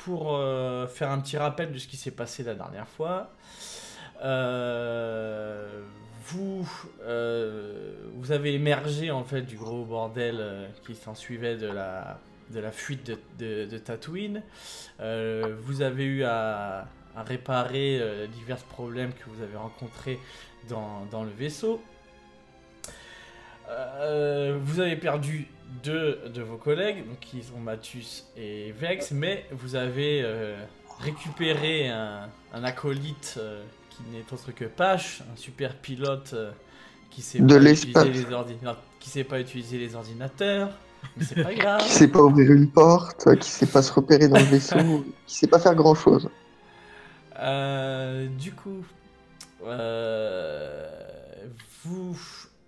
pour faire un petit rappel de ce qui s'est passé la dernière fois. Vous, vous avez émergé en fait du gros bordel qui s'ensuivait de la fuite de Tatooine. Vous avez eu à réparer divers problèmes que vous avez rencontrés dans le vaisseau. Vous avez perdu deux de vos collègues, donc qui sont Mathus et Vex, mais vous avez récupéré un acolyte qui n'est autre que Pache, un super pilote qui sait De pas utiliser l'espace. les qui sait pas utiliser les ordinateurs, mais c'est pas grave. Qui sait pas ouvrir une porte, qui sait pas se repérer dans le vaisseau, qui sait pas faire grand-chose. Du coup, euh, vous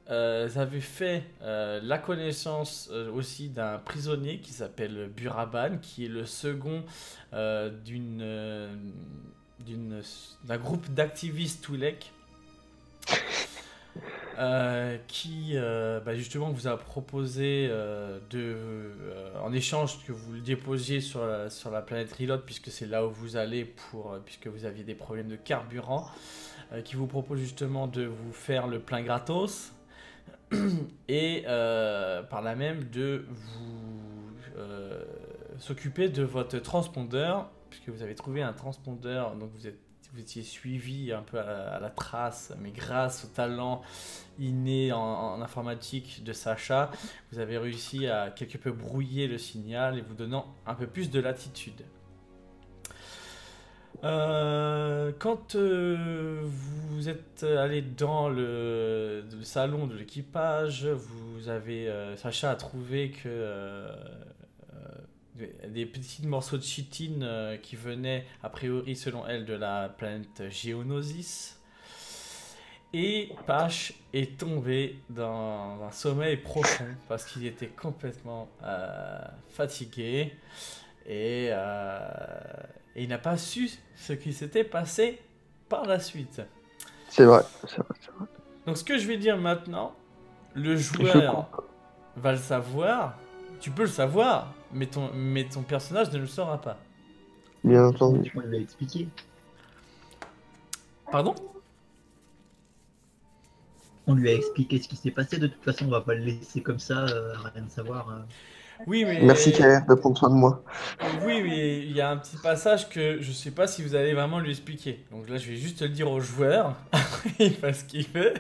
avez fait la connaissance aussi d'un prisonnier qui s'appelle Buraban, qui est le second d'un groupe d'activistes Twi'lek qui justement vous a proposé en échange que vous le déposiez sur la planète Rilot, puisque c'est là où vous allez puisque vous aviez des problèmes de carburant, qui vous propose justement de vous faire le plein gratos et par là même de vous s'occuper de votre transpondeur, puisque vous avez trouvé un transpondeur, donc vous étiez suivi un peu à la trace, mais grâce au talent inné en informatique de Sacha, vous avez réussi à quelque peu brouiller le signal et vous donnant un peu plus de latitude. Quand vous êtes allé dans le salon de l'équipage, Sacha a trouvé que des petits morceaux de chitine qui venaient a priori selon elle de la planète Geonosis. Et Pache est tombé dans un sommeil profond parce qu'il était complètement fatigué et il n'a pas su ce qui s'était passé par la suite. C'est vrai, c'est vrai, c'est vrai. Donc ce que je vais dire maintenant, le Je joueur comprends. va le savoir, tu peux le savoir, mais ton personnage ne le saura pas. Bien entendu. On lui a expliqué. Pardon? On lui a expliqué ce qui s'est passé. De toute façon, on va pas le laisser comme ça, à rien de savoir. Oui, Merci mais KR de prendre soin de moi. oui, mais il y a un petit passage que je sais pas si vous allez vraiment lui expliquer. Donc là, je vais juste le dire au joueur. Il fait ce qu'il fait.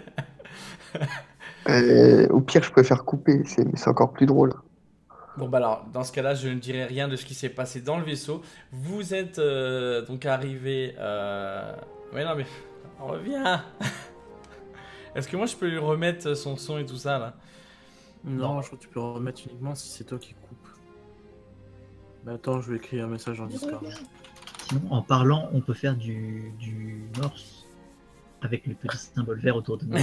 Au pire, je préfère couper, c'est encore plus drôle. Bon, bah alors, dans ce cas-là, je ne dirai rien de ce qui s'est passé dans le vaisseau. Vous êtes donc arrivé. Ouais, non, mais reviens. Est-ce que moi je peux lui remettre son son et tout ça là? Non, je crois que tu peux remettre uniquement si c'est toi qui coupes. Mais attends, je vais écrire un message en Discord. Sinon, en parlant, on peut faire du morse avec le petit symbole vert autour de nous.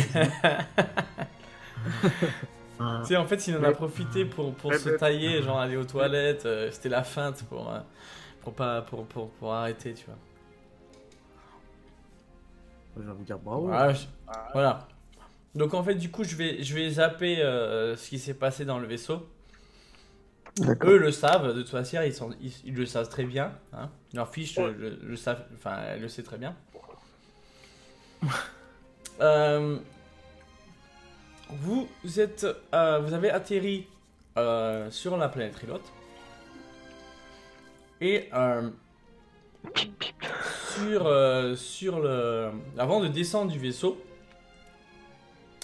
Tu sais, en fait, il en a profité pour se tailler, genre aller aux toilettes. C'était la feinte pour arrêter, tu vois. J'ai envie de dire bravo. Voilà. Donc en fait, du coup, je vais zapper ce qui s'est passé dans le vaisseau. D'accord. Eux le savent, de toute façon, ils le savent très bien. Hein. Leur fiche le savent, enfin, elle le sait très bien. Vous avez atterri sur la planète Rilot. Et avant de descendre du vaisseau,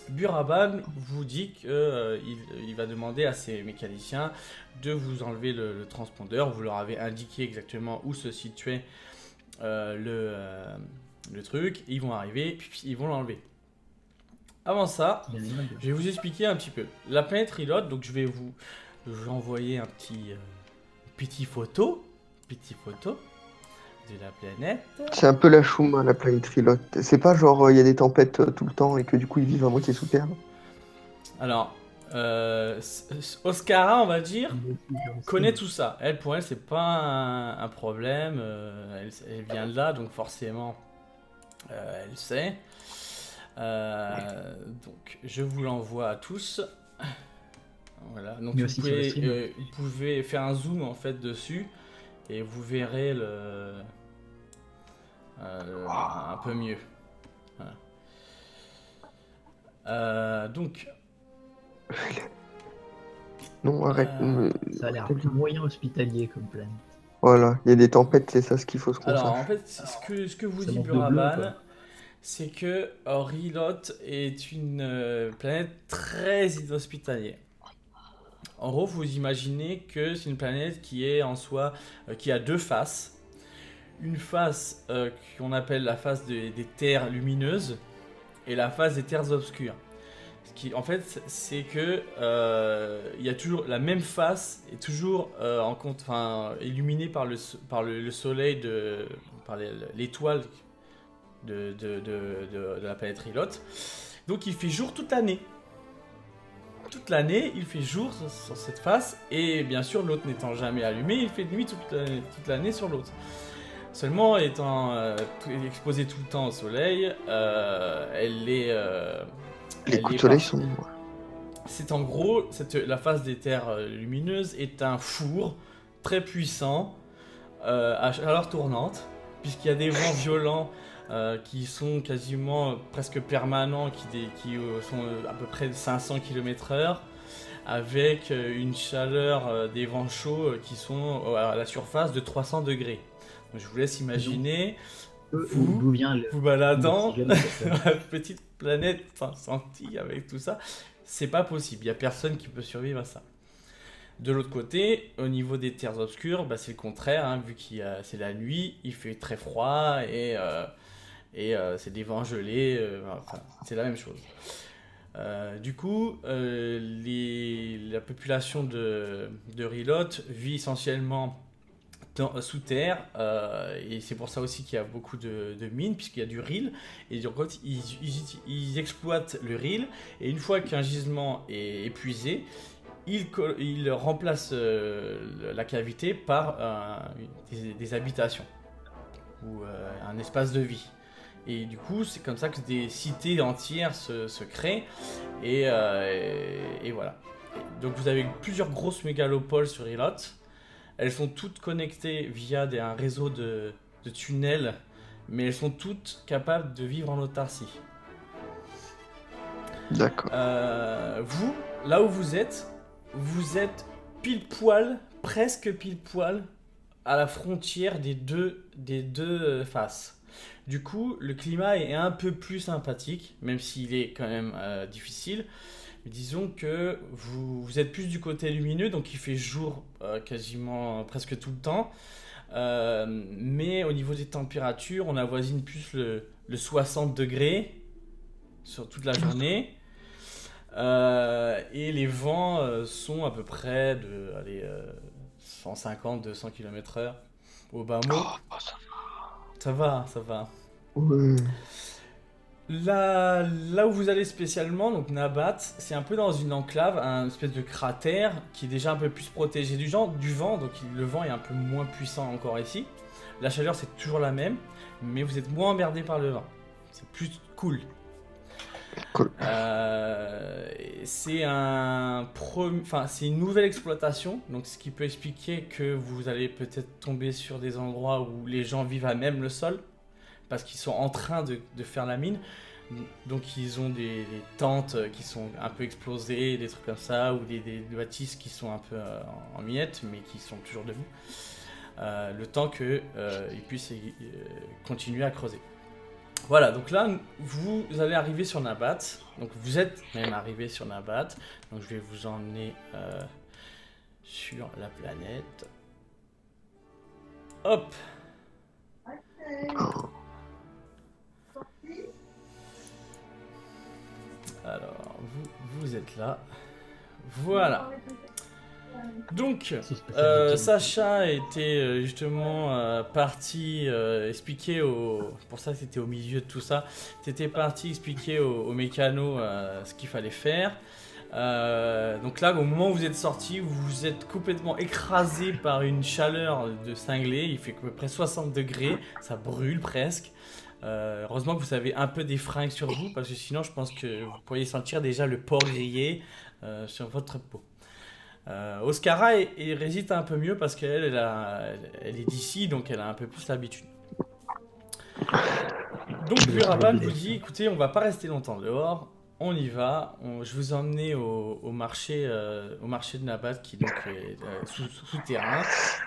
Buraban vous dit qu'il va demander à ses mécaniciens de vous enlever le transpondeur. Vous leur avez indiqué exactement où se situait le truc. Ils vont arriver, puis ils vont l'enlever. Avant ça, je vais vous expliquer un petit peu. La planète Rilot, donc je vais vous envoyer un petit photo de la planète. C'est un peu la choum, la planète Rilotte. C'est pas genre il y a des tempêtes tout le temps et que du coup ils vivent à moitié sous terre. Alors, Oscara, on va dire, connaît tout ça. Elle, pour elle, c'est pas un problème. Elle vient de là, donc forcément, elle sait. Donc, je vous l'envoie à tous. Voilà. Donc, vous pouvez faire un zoom en fait dessus et vous verrez un peu mieux. Voilà. Donc, Non, arrête. Ça a l'air plus moyen hospitalier comme planète. Voilà, il y a des tempêtes, c'est ça ce qu'il faut se alors concentrer. en fait, ce que vous Ça dit manque de bleu, Buraban, quoi. c'est que Rilot est une planète très inhospitalière. En gros, vous imaginez que c'est une planète qui est en soi, qui a deux faces. Une face qu'on appelle la face des terres lumineuses et la face des terres obscures. Ce qui, en fait, c'est que il y a toujours la même face est toujours illuminée par le soleil par l'étoile de la planète Rilot. Donc il fait jour toute l'année. Toute l'année, il fait jour sur cette face, et bien sûr, l'autre n'étant jamais allumé, il fait nuit toute l'année sur l'autre. Seulement, étant exposée tout le temps au soleil, Les coups de soleil sont... c'est en gros, la phase des terres lumineuses est un four très puissant à chaleur tournante, puisqu'il y a des vents violents qui sont quasiment presque permanents, qui sont à peu près de 500 km/h, avec une chaleur des vents chauds qui sont à la surface de 300 degrés. Donc, je vous laisse imaginer D'où vient le... vous baladant l'oxygène, dans la petite planète sentie avec tout ça. C'est pas possible, il n'y a personne qui peut survivre à ça. De l'autre côté, au niveau des terres obscures, bah, c'est le contraire, hein, vu que c'est la nuit, il fait très froid et c'est des vents gelés, c'est la même chose. Du coup, la population de Rilot vit essentiellement sous terre, et c'est pour ça aussi qu'il y a beaucoup de mines, puisqu'il y a du ril, et donc ils exploitent le ril, et une fois qu'un gisement est épuisé, ils remplacent la cavité par des habitations ou un espace de vie. Et du coup, c'est comme ça que des cités entières se créent, et voilà. Donc vous avez plusieurs grosses mégalopoles sur Rilot. Elles sont toutes connectées via un réseau de tunnels, mais elles sont toutes capables de vivre en autarcie. D'accord. Vous, là où vous êtes pile poil, presque pile poil, à la frontière des deux faces. Du coup, le climat est un peu plus sympathique, même s'il est quand même difficile. Mais disons que vous êtes plus du côté lumineux, donc il fait jour quasiment presque tout le temps. Mais au niveau des températures, on avoisine plus le 60 degrés sur toute la journée. Et les vents sont à peu près de 150-200 km/h au bas mot. Oh, Ça va. ouais. Là où vous allez spécialement, donc Nabat, c'est un peu dans une enclave, un espèce de cratère qui est déjà un peu plus protégé du vent, donc le vent est un peu moins puissant encore ici. La chaleur c'est toujours la même, mais vous êtes moins emmerdé par le vent. C'est plus cool. Cool. C'est une nouvelle exploitation, donc ce qui peut expliquer que vous allez peut-être tomber sur des endroits où les gens vivent à même le sol, parce qu'ils sont en train de faire la mine. Donc ils ont des tentes qui sont un peu explosées, des trucs comme ça, ou des bâtisses qui sont un peu en miettes, mais qui sont toujours debout. Le temps qu'ils puissent continuer à creuser. Voilà, donc là, vous allez arriver sur Nabat. Donc vous êtes même arrivé sur Nabat. Donc je vais vous emmener sur la planète. Hop! Alors, vous êtes là. Voilà. Donc, Sacha était justement parti expliquer pour ça c'était au milieu de tout ça. T'étais parti expliquer aux mécanos ce qu'il fallait faire. Donc là, au moment où vous êtes sorti, vous êtes complètement écrasé par une chaleur de cinglé. Il fait à peu près 60 degrés, ça brûle presque. Heureusement que vous avez un peu des fringues sur vous, parce que sinon je pense que vous pourriez sentir déjà le porc grillé sur votre peau. Oscara résiste un peu mieux parce qu'elle elle est d'ici, donc elle a un peu plus l'habitude. Donc Buravan vous dit, écoutez, on va pas rester longtemps dehors, on y va, je vous emmène au marché de Nabat qui donc est souterrain,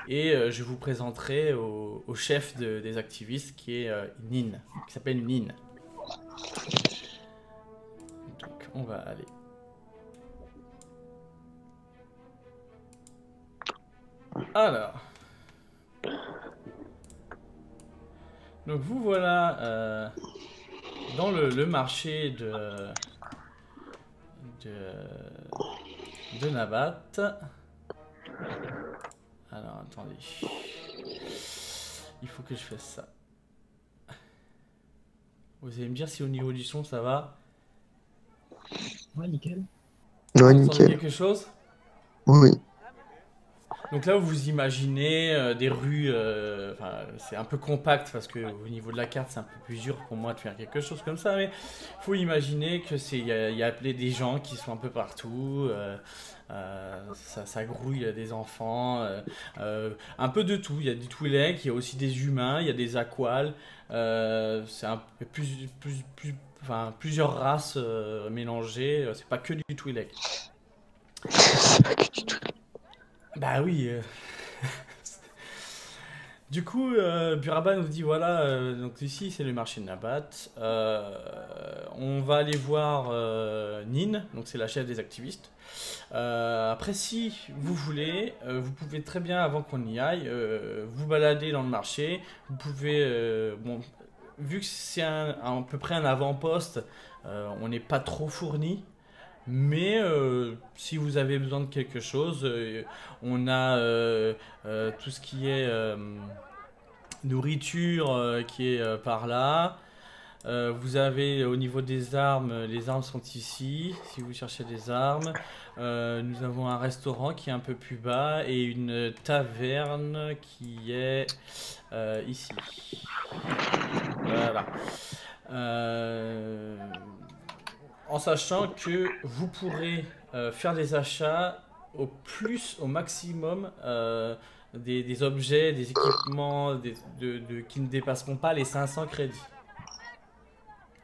et je vous présenterai au chef des activistes qui est Nin, qui s'appelle Nin. Donc on va aller. Alors, donc vous voilà dans le marché de Nabat. Alors attendez, il faut que je fasse ça. Vous allez me dire si au niveau du son ça va. Ouais, nickel. Ouais, Vous entendez nickel. quelque chose? Oui. Donc là, vous imaginez des rues, c'est un peu compact parce que au niveau de la carte, c'est un peu plus dur pour moi de faire quelque chose comme ça, mais faut imaginer que il y a des gens qui sont un peu partout, ça grouille, il y a des enfants, un peu de tout. Il y a des Twi'lek, il y a aussi des humains, il y a des Aquals, c'est un peu plusieurs races mélangées. C'est pas que du Twi'lek. C'est pas que du tout. Bah oui. Du coup, Buraban nous dit voilà, donc ici c'est le marché de Nabat. On va aller voir Nin, donc c'est la chef des activistes. Après, si vous voulez, vous pouvez très bien, avant qu'on y aille, vous balader dans le marché. Vous pouvez, bon, vu que c'est à peu près un avant-poste, on n'est pas trop fourni. Mais si vous avez besoin de quelque chose, on a tout ce qui est nourriture qui est par là. Vous avez au niveau des armes, les armes sont ici, si vous cherchez des armes. Nous avons un restaurant qui est un peu plus bas et une taverne qui est ici. Voilà. En sachant que vous pourrez faire des achats au maximum des objets, des équipements qui ne dépasseront pas les 500 crédits.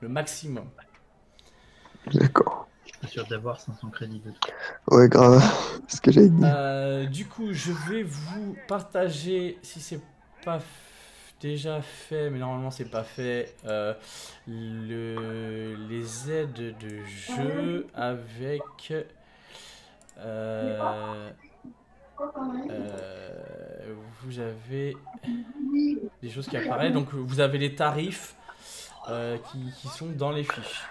Le maximum. D'accord. Je suis pas sûr d'avoir 500 crédits de tout. Ouais, grave. C'est ce que j'allais dire. Du coup, je vais vous partager, si c'est pas déjà fait, mais normalement c'est pas fait, les aides de jeu avec vous avez des choses qui apparaissent, donc vous avez les tarifs qui sont dans les fiches.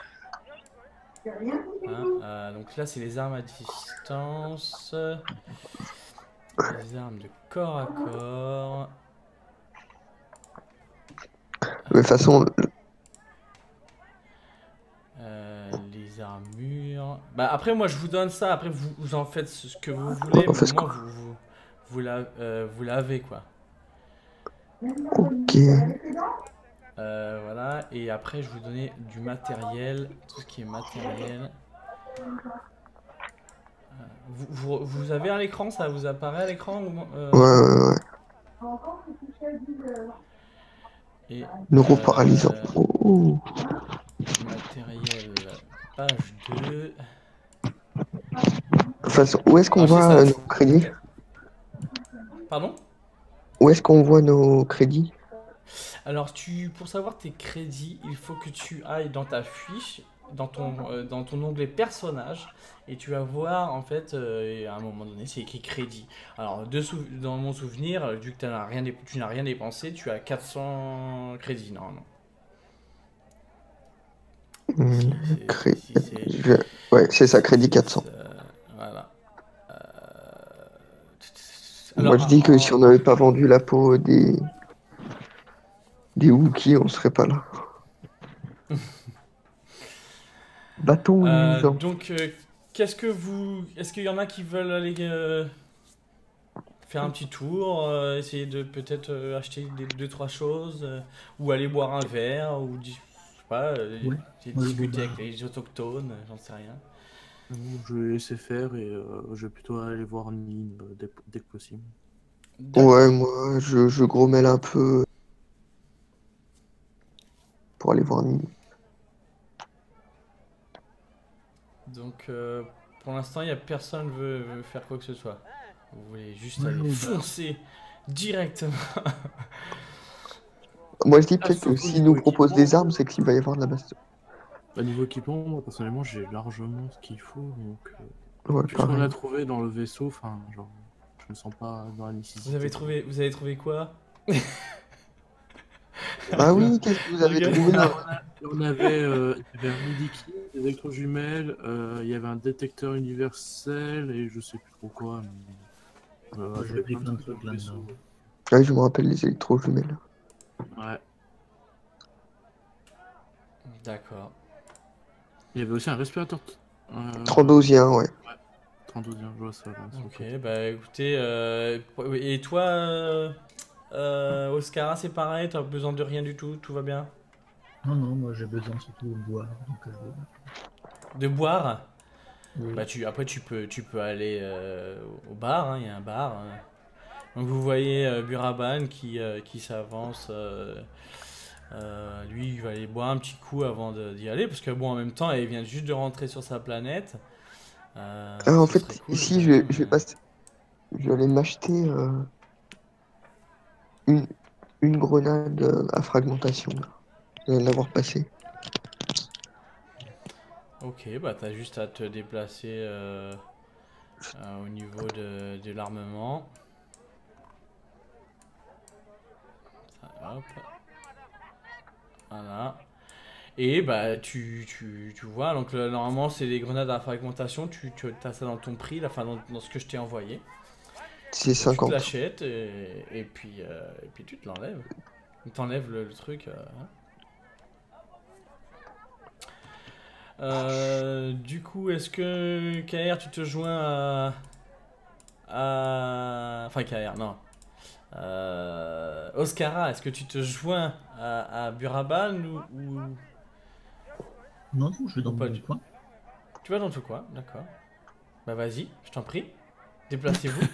Hein, donc là c'est les armes à distance, les armes de corps à corps. De toute façon, Les armures. Bah après moi je vous donne ça, après vous en faites ce que vous voulez, on fait mais ce au moins vous l'avez quoi. ok. Voilà, et après je vous donnais du matériel, tout ce qui est matériel. Vous avez à l'écran, ça vous apparaît à l'écran Ouais. Et Neuroparalysant. Oh. matériel, page 2. De toute façon, où est-ce qu'on Alors, voit c'est ça. nos crédits? Pardon? Où est-ce qu'on voit nos crédits? Alors, pour savoir tes crédits, il faut que tu ailles dans ta fiche, dans ton onglet personnage, et tu vas voir, en fait, à un moment donné, c'est écrit crédit. Alors, dans mon souvenir, vu que tu n'as rien dépensé, tu as 400 crédits, normalement. Ouais, c'est ça, crédit 400. Voilà. Moi, je dis que si on n'avait pas vendu la peau des Wookiees, on serait pas là. Bâton luisant. Donc, est-ce qu'il y en a qui veulent aller faire un petit tour, essayer de peut-être acheter 2-3 choses, ou aller boire un verre, ou je sais pas, discuter avec les autochtones, j'en sais rien. Je vais laisser faire et je vais plutôt aller voir Nîmes dès que possible. D'accord. Ouais, moi, je grommelle un peu pour aller voir Nîmes. Donc, pour l'instant, il n'y a personne veut faire quoi que ce soit. Vous voulez juste Moi, je aller vais au bar. foncer directement. Moi, je dis Ah, peut-être que sauf au s'il niveau nous propose équipement. des armes, c'est qu'il va y avoir de la baston. Niveau équipement, moi personnellement, j'ai largement ce qu'il faut. Donc, Ouais, tout ce qu'on a pareil. trouvé dans le vaisseau, enfin, genre, je me sens pas dans la nécessité. Vous avez trouvé quoi? Ah oui, qu'est-ce que vous avez Regarde. trouvé? On il y avait un medikit, des électrojumelles, il y avait un détecteur universel et je sais plus trop quoi. Mais, Moi, il y j'ai avait pris plein de plein de trucs dans trucs le vaisseau. là-dedans. Ouais, je me rappelle les électrojumelles. Ouais. D'accord. Il y avait aussi un respirateur. 32e, ouais. 32e, je vois ça. Là, sur le Ok, côté. bah écoutez, et toi, Oscara, c'est pareil, t'as besoin de rien du tout, tout va bien? Non, non, moi j'ai besoin surtout de boire. Donc, De boire? oui. Bah après tu peux aller au bar, hein, il y a un bar. Donc vous voyez Buraban qui s'avance. Lui, il va aller boire un petit coup avant d'y aller, parce que bon, en même temps, il vient juste de rentrer sur sa planète. Ah, en Ce serait fait, cool ici, quand même. je vais passer. Je vais aller m'acheter une, une grenade à fragmentation. Là. Je viens de l'avoir passée. Ok, bah t'as juste à te déplacer au niveau de l'armement. Hop, voilà. Et bah tu vois, donc normalement c'est des grenades à fragmentation, tu as ça dans ton prix, là, enfin dans ce que je t'ai envoyé. C'est Tu te 50. l'achètes et puis tu te l'enlèves. Tu t'enlèves le truc. Hein. Du coup, est-ce que KR, tu te joins Enfin, KR, non. Oscara, est-ce que tu te joins à Buraban Non, non, je vais ou dans pas mon coin. Tu vas dans tout quoi, d'accord. Bah vas-y, je t'en prie. Déplacez-vous.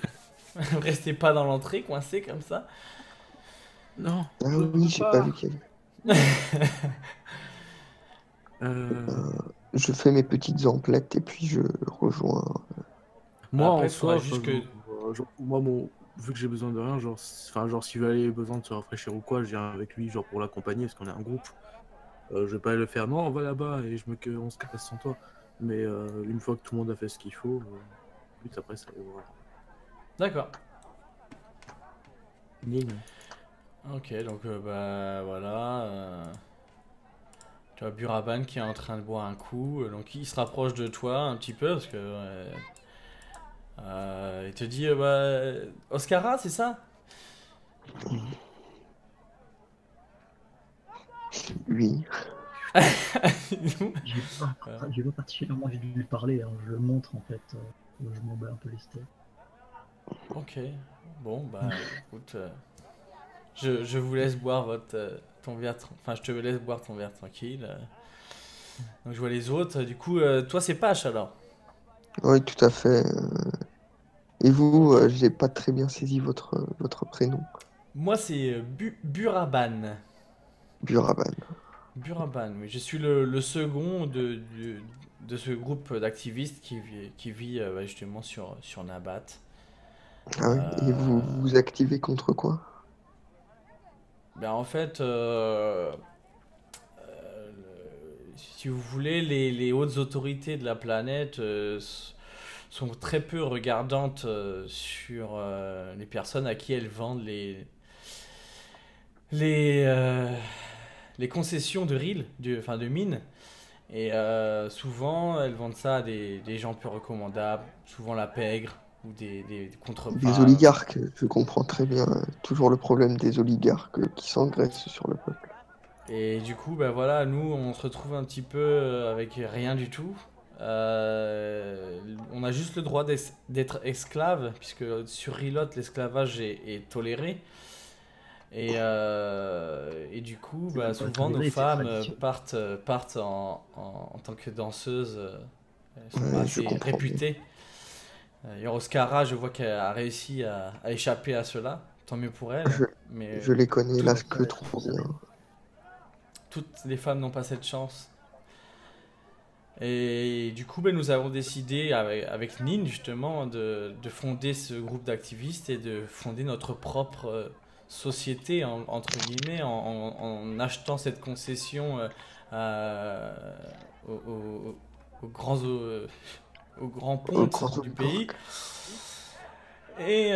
Restez pas dans l'entrée, coincé comme ça. Non, Ah je oui, peux j'ai pas pas. vu qu'il y avait. Euh, Je fais mes petites emplettes et puis je rejoins. Bah Moi, après, en il faudra soi, enfin, juste que. moi, vu que j'ai besoin de rien, genre, s'il avait besoin de se rafraîchir ou quoi, je viens avec lui, genre, pour l'accompagner, parce qu'on est un groupe. Je vais pas le faire, non, on va là-bas et on se casse sans toi. Mais une fois que tout le monde a fait ce qu'il faut, le but après, c'est d'aller voir D'accord. Nîmes. Ok, donc bah voilà. Tu vois Buraban qui est en train de boire un coup, donc il se rapproche de toi un petit peu parce que il te dit bah, Oscara, c'est ça? Oui. Oui. J'ai pas particulièrement envie de lui parler, hein. Je le montre en fait. Je m'en bats un peu les steaks. Ok, bon bah écoute, je vous laisse boire ton verre, enfin je te laisse boire ton verre tranquille. Donc je vois les autres, du coup toi c'est Pache alors. Oui, tout à fait. Et vous, Ok. j'ai pas très bien saisi votre prénom. Moi c'est Buraban. Buraban. Buraban, oui. Je suis le second de ce groupe d'activistes qui vit bah, justement sur Nabat. Ah oui. Et vous Euh, vous activez contre quoi? ben en fait, si vous voulez, les hautes autorités de la planète sont très peu regardantes sur les personnes à qui elles vendent les, euh, les concessions de rill, enfin de mines. Et souvent, elles vendent ça à des gens peu recommandables, souvent la pègre ou des Des contrepas. oligarques, je comprends très bien. Toujours le problème des oligarques qui s'engraissent sur le peuple. Et du coup, bah voilà, nous, on se retrouve un petit peu avec rien du tout. On a juste le droit d'être esclave, puisque sur Rilot, l'esclavage est toléré. Et du coup, C'est bah, même pas souvent nos toléré, c'est femmes traditionnel. partent en tant que danseuses Elles sont Ouais, je assez comprends bien. réputées. Et Oscara, je vois qu'elle a réussi à échapper à cela. Tant mieux pour elle. Je, Mais je les connais toutes, là que trop bien. toutes les femmes n'ont pas cette chance. Et du coup, ben, nous avons décidé avec Nin justement de fonder ce groupe d'activistes et de fonder notre propre société, entre guillemets, en achetant cette concession aux, aux- aux grands, aux grands Au grand pontes du pays. oligarque. Et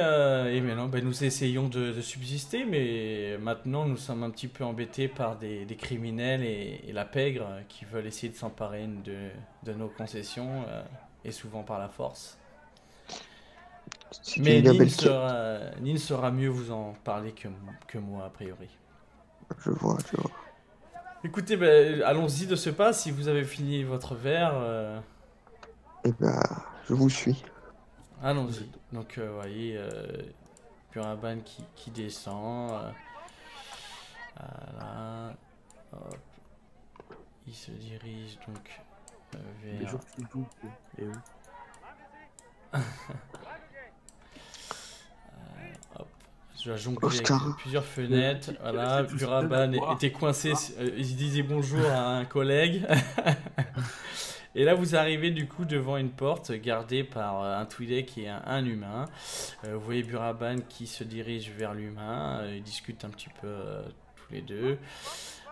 maintenant, ben, nous essayons de subsister, mais maintenant nous sommes un petit peu embêtés par des criminels et la pègre qui veulent essayer de s'emparer de nos concessions, et souvent par la force. C'est Mais une bien belle quête. Nin saura mieux vous en parler que moi, a priori. Je vois, je vois. Écoutez, ben, allons-y de ce pas, si vous avez fini votre verre, Eh ben, je vous suis. allons-y. Donc, vous voyez, Puraban qui descend. Voilà. Hop. Il se dirige donc Les vers. jours qui jouent. Et où? Hop. Je dois jongler avec Oscar. plusieurs fenêtres. Voilà. C'est tout Buraban seul. était coincé. Il disait bonjour à un collègue. Et là, vous arrivez du coup devant une porte gardée par un Twi'lek et un humain. Vous voyez Buraban qui se dirige vers l'humain. Ils discutent un petit peu tous les deux.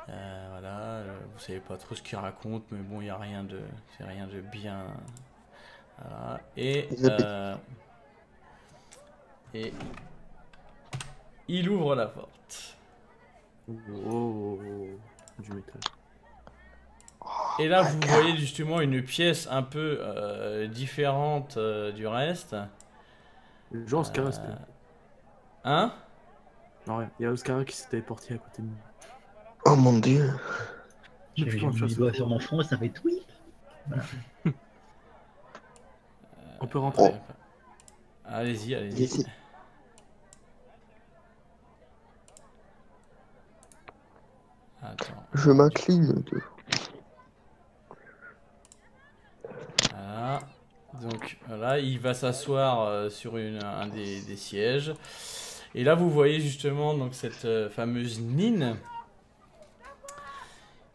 Voilà, vous savez pas trop ce qu'il raconte, mais bon, il n'y a rien de, c'est rien de bien. Voilà. Et il ouvre la porte. Oh, du métal. Et là, vous voyez justement une pièce un peu différente du reste. Genre Oscar, c'était. Hein? Non, rien. Il y a Oscar qui s'était porté à côté de nous. Oh mon dieu. J'ai Putain, mis ça, le c'est doigt fort. sur mon front et ça fait tweet. On peut rentrer. Allez-y, allez-y. Ici. Attends. Je m'incline. Voilà. Donc là, il va s'asseoir sur un des sièges. Et là, vous voyez justement donc cette fameuse Nin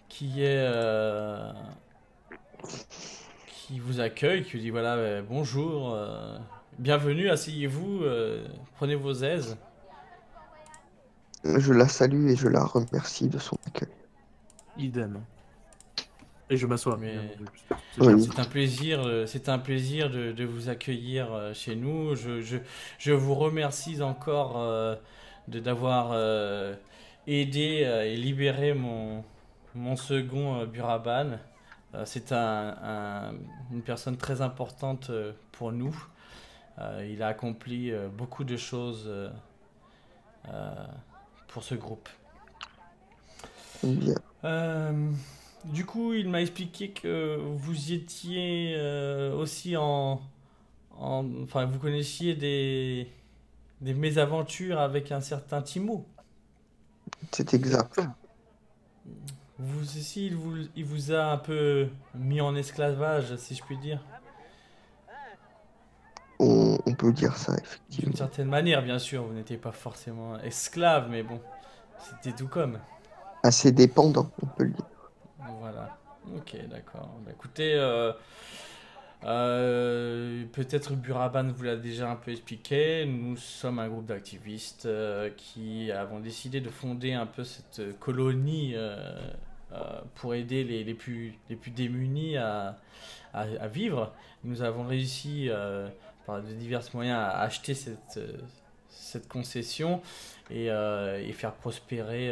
qui est qui vous accueille, qui vous dit voilà bonjour, bienvenue, asseyez-vous, prenez vos aises. Je la salue et je la remercie de son accueil. Idem. Et je m'assois. Mais- bien entendu. Oui. C'est un plaisir de vous accueillir chez nous. Je vous remercie encore d'avoir aidé et libéré mon second Buraban. C'est une personne très importante pour nous. Il a accompli beaucoup de choses pour ce groupe. Bien. Du coup, il m'a expliqué que vous étiez aussi enfin, vous connaissiez des mésaventures avec un certain Timo. C'est exact. Vous aussi, il vous a un peu mis en esclavage, si je puis dire. On peut dire ça, D'une effectivement. certaine manière, bien sûr. Vous n'étiez pas forcément esclave, mais bon, c'était tout comme. Assez dépendant, on peut le dire. Voilà. Ok, d'accord. Bah, écoutez, peut-être Buraban vous l'a déjà un peu expliqué. Nous sommes un groupe d'activistes qui avons décidé de fonder un peu cette colonie pour aider les plus démunis à vivre. Nous avons réussi par de divers moyens à acheter cette concession et faire prospérer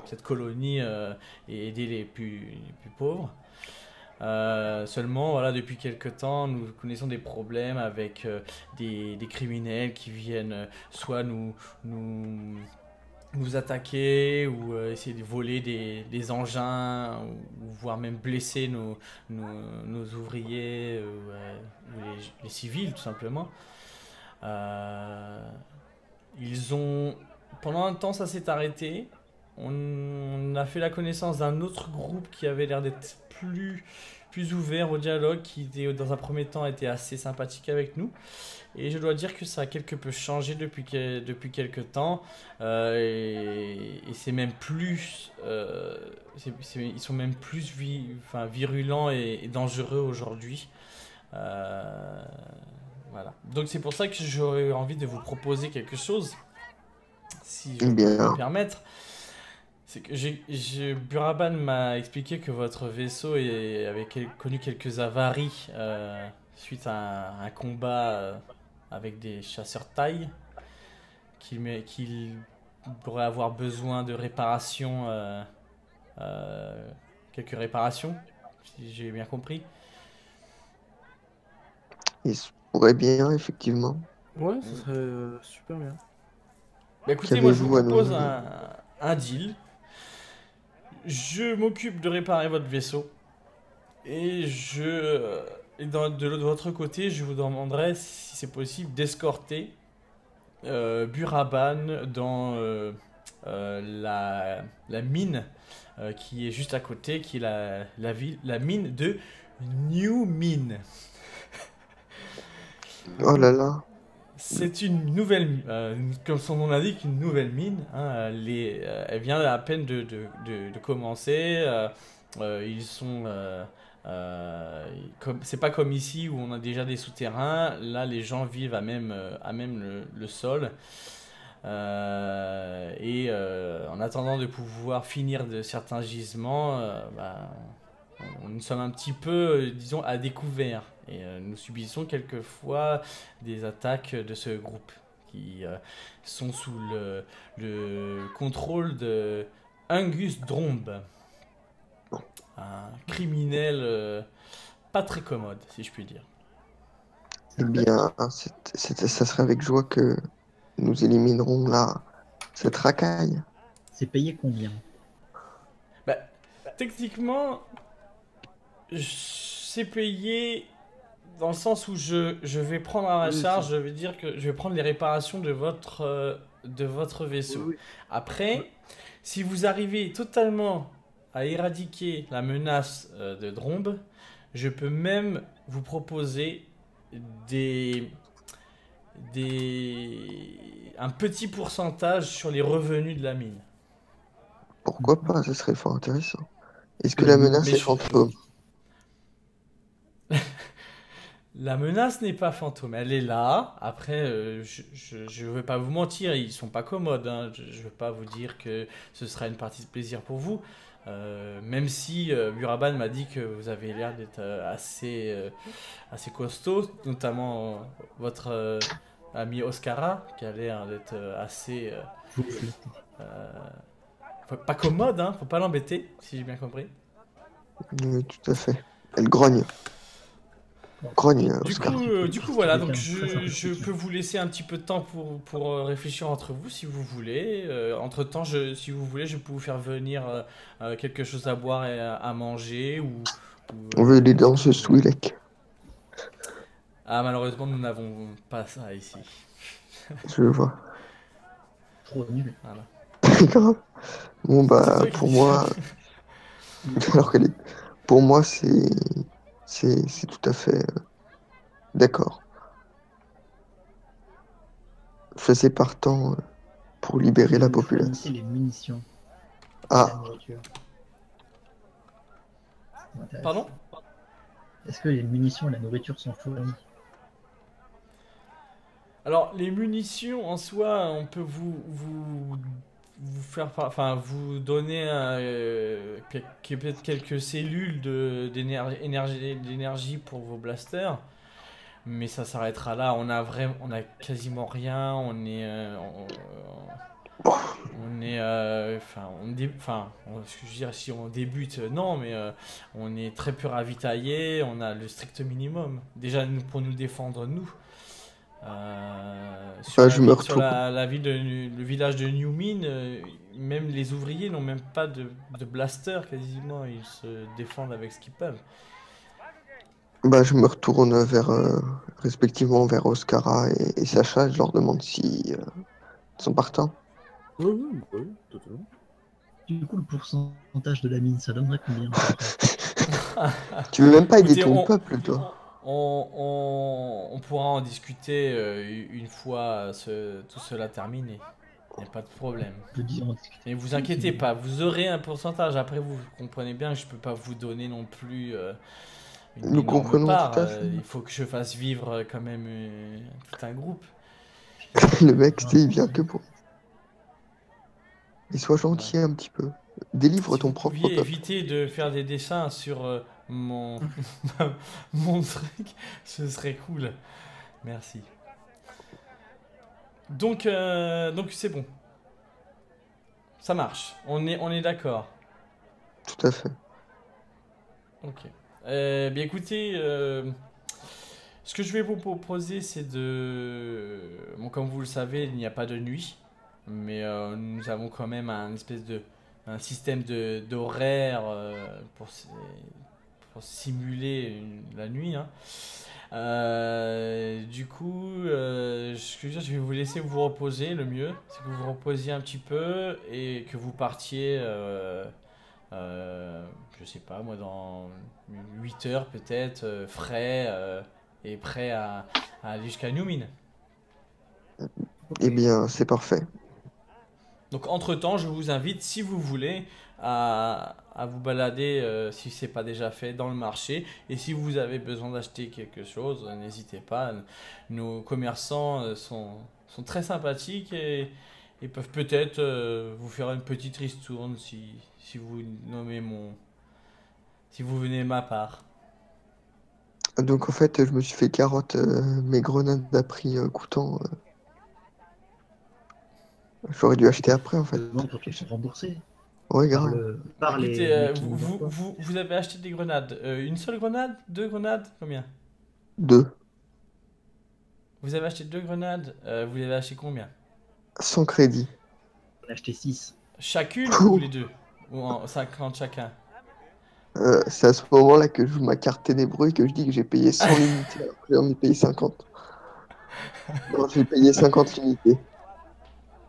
cette colonie et aider les plus pauvres. Seulement, voilà, depuis quelque temps, nous connaissons des problèmes avec des criminels qui viennent soit nous attaquer ou essayer de voler des engins ou voire même blesser nos ouvriers ou les civils tout simplement. Ils ont pendant un temps ça s'est arrêté. on a fait la connaissance d'un autre groupe qui avait l'air d'être plus ouvert au dialogue, qui dans un premier temps était assez sympathique avec nous. Et je dois dire que ça a quelque peu changé depuis quelques temps. Et c'est même plus... ils sont même plus virulents et dangereux aujourd'hui. Voilà. Donc c'est pour ça que j'aurais envie de vous proposer quelque chose, si je peux me permettre. C'est que Buraban m'a expliqué que votre vaisseau avait connu quelques avaries suite à un combat avec des chasseurs taille, qu'il pourrait avoir besoin de réparations, quelques réparations, si j'ai bien compris. Il se pourrait bien, effectivement. Ouais, ça serait super bien. Bah écoutez, moi je vous propose un deal. Je m'occupe de réparer votre vaisseau. Et de votre côté, je vous demanderai, si c'est possible, d'escorter Buraban dans la mine qui est juste à côté, qui est la mine de New Mine. Oh là là. C'est une nouvelle, comme son nom l'indique, une nouvelle mine. Hein, elle vient à peine de commencer. Ils sont, c'est pas comme ici où on a déjà des souterrains. Là, les gens vivent à même le sol. En attendant de pouvoir finir de certains gisements, nous sommes un petit peu, disons, à découvert. Et nous subissons quelquefois des attaques de ce groupe qui sont sous le contrôle de Angus Dromb, un criminel pas très commode, si je puis dire. Eh bien, ça serait avec joie que nous éliminerons cette racaille. C'est payé combien? Techniquement, c'est payé dans le sens où je vais prendre à ma charge, je vais dire que je vais prendre les réparations de votre vaisseau. Oui. Après, si vous arrivez totalement à éradiquer la menace de Dromb, je peux même vous proposer un petit pourcentage sur les revenus de la mine. Pourquoi pas, ce serait fort intéressant. Est-ce que la menace est fantôme? La menace n'est pas fantôme, elle est là. Après, je ne vais pas vous mentir, ils sont pas commodes. Hein. Je ne vais pas vous dire que ce sera une partie de plaisir pour vous. Même si Buraban m'a dit que vous avez l'air d'être assez costaud, notamment votre ami Oscara, qui a l'air d'être assez... pas commode, hein, faut pas l'embêter, si j'ai bien compris. Oui, tout à fait. Elle grogne. Oscar. Du coup, voilà, donc je peux vous laisser un petit peu de temps pour réfléchir entre vous, si vous voulez. Entre-temps, si vous voulez, je peux vous faire venir quelque chose à boire et à manger. On veut des danseuses Twi'lek. Ah, malheureusement, nous n'avons pas ça ici. Je le vois. Trop nul. Voilà. Bon, pour moi... Alors pour moi, c'est tout à fait d'accord. Faisait partant pour libérer la population. Les munitions. Ah. La nourriture. Pardon? Est-ce que les munitions et la nourriture sont fournies? Alors, les munitions en soi, on peut vous donner peut-être quelques cellules d'énergie pour vos blasters, mais ça s'arrêtera là. On a quasiment rien. Je veux dire, si on débute, non, mais on est très peu ravitaillé. On a le strict minimum. Déjà, pour nous défendre, nous. Sur le village de New Mine, même les ouvriers n'ont même pas de blaster quasiment, ils se défendent avec ce qu'ils peuvent. Je me retourne respectivement vers Oscara et Sacha, et je leur demande si ils sont partants. Oui, totalement. Du coup, le pourcentage de la mine, ça donnerait combien? Tu veux même pas aider Écoutez, ton peuple, toi? on pourra en discuter une fois tout cela terminé. Il n'y a pas de problème. Je dis en discuter. Mais vous inquiétez pas, vous aurez un pourcentage. Après, vous comprenez bien que je peux pas vous donner non plus une Nous énorme comprenons part. tout à fait. Il faut que je fasse vivre quand même tout un groupe. Le mec, tu sais, il vient que pour. Et sois gentil un petit peu. Délivre Si ton vous propre pouviez peuple. éviter de faire des dessins sur mon mon truc, ce serait cool. Merci. Donc c'est bon. Ça marche. On est d'accord. Tout à fait. Ok. Bien écoutez, ce que je vais vous proposer, c'est de... Bon, comme vous le savez, il n'y a pas de nuit, mais nous avons quand même un système d'horaire pour simuler la nuit, hein. Du coup, ce que je vais vous laisser vous reposer. Le mieux, c'est que vous vous reposiez un petit peu et que vous partiez, je sais pas moi, dans 8 heures peut-être, frais et prêt à aller jusqu'à New Mine. Eh bien, c'est parfait. Donc entre-temps, je vous invite, si vous voulez, à vous balader, si ce n'est pas déjà fait, dans le marché. Et si vous avez besoin d'acheter quelque chose, n'hésitez pas. Nos commerçants sont très sympathiques et peuvent peut-être vous faire une petite ristourne si vous nommez si vous venez de ma part. Donc, en fait, je me suis fait carotte. Mes grenades à prix coûtant. J'aurais dû acheter après, en fait. Demande pour te se rembourser Ouais, par, grave. par les Écoutez, mecs qui nous envoient. vous avez acheté des grenades. Une seule grenade? Deux grenades? Combien? 2. Vous avez acheté deux grenades. Vous les avez acheté combien? Sans crédit. On a acheté 6. Chacune ou les deux? Ou en 50 chacun? C'est à ce moment-là que je joue ma carte ténébreux et que je dis que j'ai payé 100 unités alors que j'en ai payé 50. Non, j'ai payé 50 unités.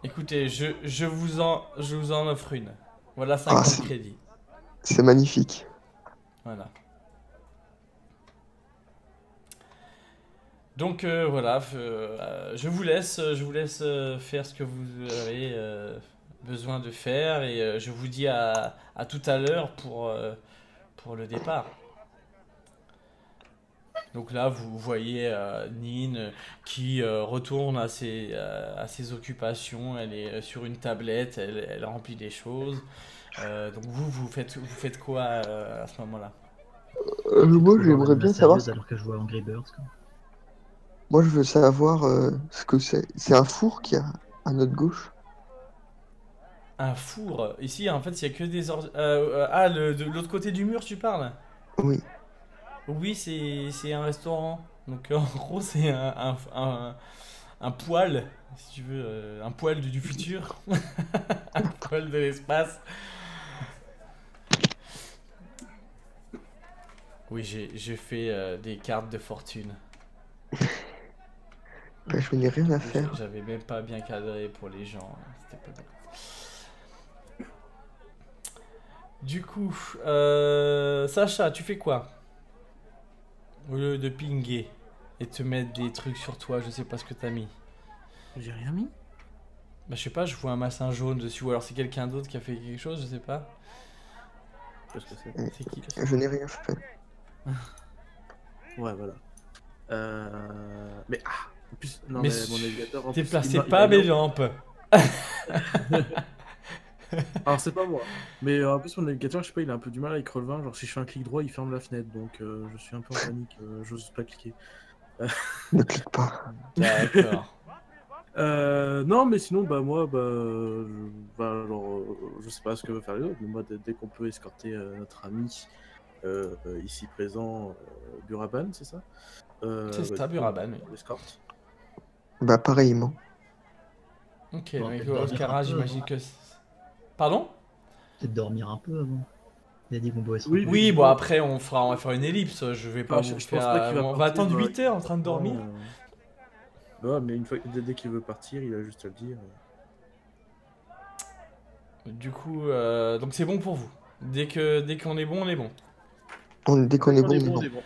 Écoutez, je vous en offre une. Voilà Ah, 50 crédits. c'est magnifique. Voilà. Donc voilà, je vous laisse faire ce que vous avez besoin de faire et je vous dis à tout à l'heure pour le départ. Donc là, vous voyez Nin qui retourne à ses occupations. Elle est sur une tablette, elle remplit des choses. Donc vous faites quoi à ce moment-là? Moi, Faut voir j'aimerais la bien nana savoir. sérieuse alors que je vois Angry Birds, quoi. Moi, je veux savoir ce que c'est. C'est un four qui a à notre gauche. Un four. Ici, en fait, il n'y a que des de l'autre côté du mur, tu parles? Oui. Oui, c'est un restaurant. Donc en gros, c'est un poêle, si tu veux, un poêle du futur, un poêle de l'espace. Oui, j'ai fait des cartes de fortune. Bah, je n'ai rien à faire. J'avais même pas bien cadré pour les gens. C'était pas bien. Du coup, Sacha, tu fais quoi? Au lieu de pinguer et te mettre des trucs sur toi, je sais pas ce que t'as mis. J'ai rien mis. Bah, je sais pas, je vois un massin jaune dessus, ou alors c'est quelqu'un d'autre qui a fait quelque chose, je sais pas. Qu'est-ce que c'est? C'est qui? Je n'ai rien fait. Ouais, voilà. Mais en plus, non, Mais mais mon navigateur. En plus, Déplacez il m'a- pas il m'a- mes lampes. Alors, c'est pas moi. Mais en plus, mon navigateur, je sais pas, il a un peu du mal avec Roll20. Genre, si je fais un clic droit, il ferme la fenêtre. Donc, je suis un peu en panique. J'ose pas cliquer. Ne clique pas. D'accord. Non, mais sinon, bah, moi, je sais pas ce que veut faire les autres. Mais moi, dès qu'on peut escorter notre ami ici présent, Buraban, c'est ça? C'est ça, du coup, Buraban, oui. on l'escorte. Bah, pareillement. Ok, Bon, donc peut-être dormir Oscara, un peu j'imagine avant. que... Pardon? Peut-être dormir un peu avant. Il a dit qu'on pouvait se Oui, reposer. Oui, bon après on va faire une ellipse, je vais pas Ah, vous je pense faire... pas qu'il va on va partir, attendre 8 heures en train de dormir. Non, mais une fois, dès qu'il veut partir, il a juste à le dire. Du coup, donc c'est bon pour vous. Dès qu'on est bon, on est bon. Dès qu'on est On bon, est on est bon, bon. on est bon.